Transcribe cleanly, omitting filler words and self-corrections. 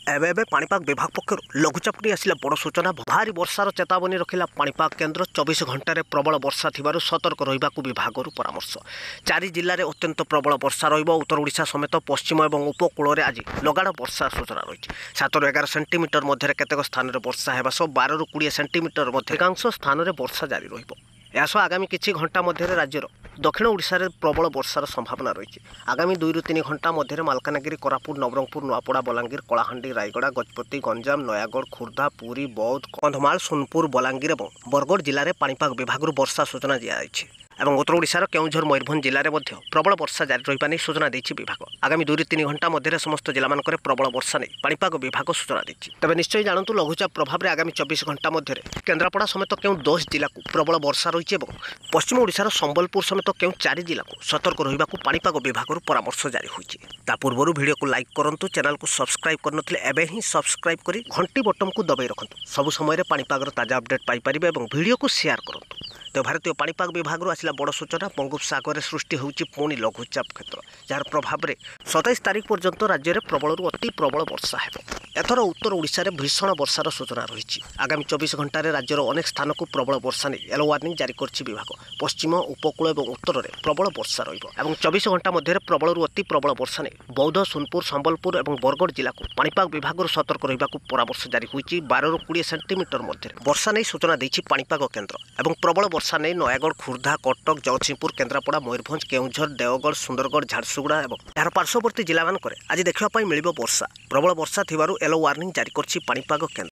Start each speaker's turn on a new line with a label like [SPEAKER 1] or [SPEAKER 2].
[SPEAKER 1] एबे पाणीपाग विभाग पक्षर लघुचापटी आसला बड़ सूचना। भारी वर्षार चेतावनी रखिला पाणीपाग केन्द्र। 24 घंटे प्रबल वर्षा थिबारु सतर्क रहिबाकु विभागरु परामर्श। 4 जिल्लारे अत्यंत प्रबल वर्षा रहिबो। उत्तर ओडिशा समेत पश्चिम और उपकूल आज लगाण वर्षा सूचना रही। 7 ରୁ 11 सेंटीमीटर मध्य केतेक स्थान में वर्षा हेबा सह 12 ରୁ 20 सेंटीमीटर मध्य अधिकांश स्थान में वर्षा जारी रहिबो। यासह आगामी किछि घंटा मध्य राज्यर दक्षिण ओडिशा रे प्रबल वर्षार संभावना रही। आगामी 2 ରୁ 3 घंटा मध्य मालकानगिरी, कोरापुट, नवरंगपुर, नुआपड़ा, बलांगीर, कलाहांडी, रायगड़ा, गजपति, गंजाम, नयागढ़, खुर्दा, पुरी, बौद्ध, कंधमाल, सोनपुर, बलांगीर और बरगढ़ जिले में पाणीपाग विभाग वर्षा सूचना दिखाई। उत्तर ओडिशार केउंझर, मयूरभंज जिले में प्रबल वर्षा जारी रही नहीं सूचना देछि विभाग। आगामी 2 ରୁ 3 घंटा मध्य समस्त जिला में प्रबल वर्षा नहीं पाणीपाग विभाग सूचना देछि। तबे निश्चय जानतु लघुचाप प्रभाव में आगामी 24 घंटा मध्य केन्द्रापड़ा समेत केउ 10 जिला को प्रबल वर्षा रही। पश्चिम ओडिशार संबलपुर समेत केउ 4 जिला को सतर्क रहिबाकु पाणीपाग विभाग परामर्श जारी होइछि। ता पूर्व वीडियो को लाइक करंतु, चैनल को सब्सक्राइब करनथिले एबे ही सब्सक्राइब करी घंटी बटन को दबाई रखंतु। सब समय पाणीपागर ताजा अपडेट पाई परिबे और वीडियो को शेयर करंतु। तो भारतीय पाणीपाग विभाग आसला बड़ सूचना। बंगोपसागर सृष्टि होउछि पुणी लघुचाप क्षेत्र, जार प्रभाव में 27 तारीख पर्यंत राज्य में प्रबल अति प्रबल वर्षा हेब। एथर उत्तर ओडिशा रे भीषण वर्षार सूचना रही। आगामी 24 घंटे राज्यर अनेक स्थान को प्रबल वर्षा नहीं येलो वार्निंग जारी करछि विभाग। पश्चिम, उपकूल और उत्तर में प्रबल वर्षा रहिबो। 24 घंटा मध्य प्रबल अति प्रबल वर्षा नहीं बौद्ध, सोनपुर, संबलपुर और बरगढ़ जिला को पाणीपाग विभाग सतर्क रहिबाकु परामर्श जारी होइछि। 12 ରୁ 20 सेंटीमीटर मध्य वर्षा नहीं सूचना देछि पाणीपाग केन्द्र। और प्रबल वर्षा नहीं नयागढ़, खुर्दा, कटक, जगतसिंहपुर, केन्द्रापड़ा, मयूरभंज, केउंझर, देवगढ़, सुंदरगढ़, झारसुगुड़ा और यार पार्श्ववर्ती जिला मानक आज देखा मिल वर्षा। प्रबल वर्षा थिबारु येलो वार्निंग जारी करछि पाणीपाग केन्द्र।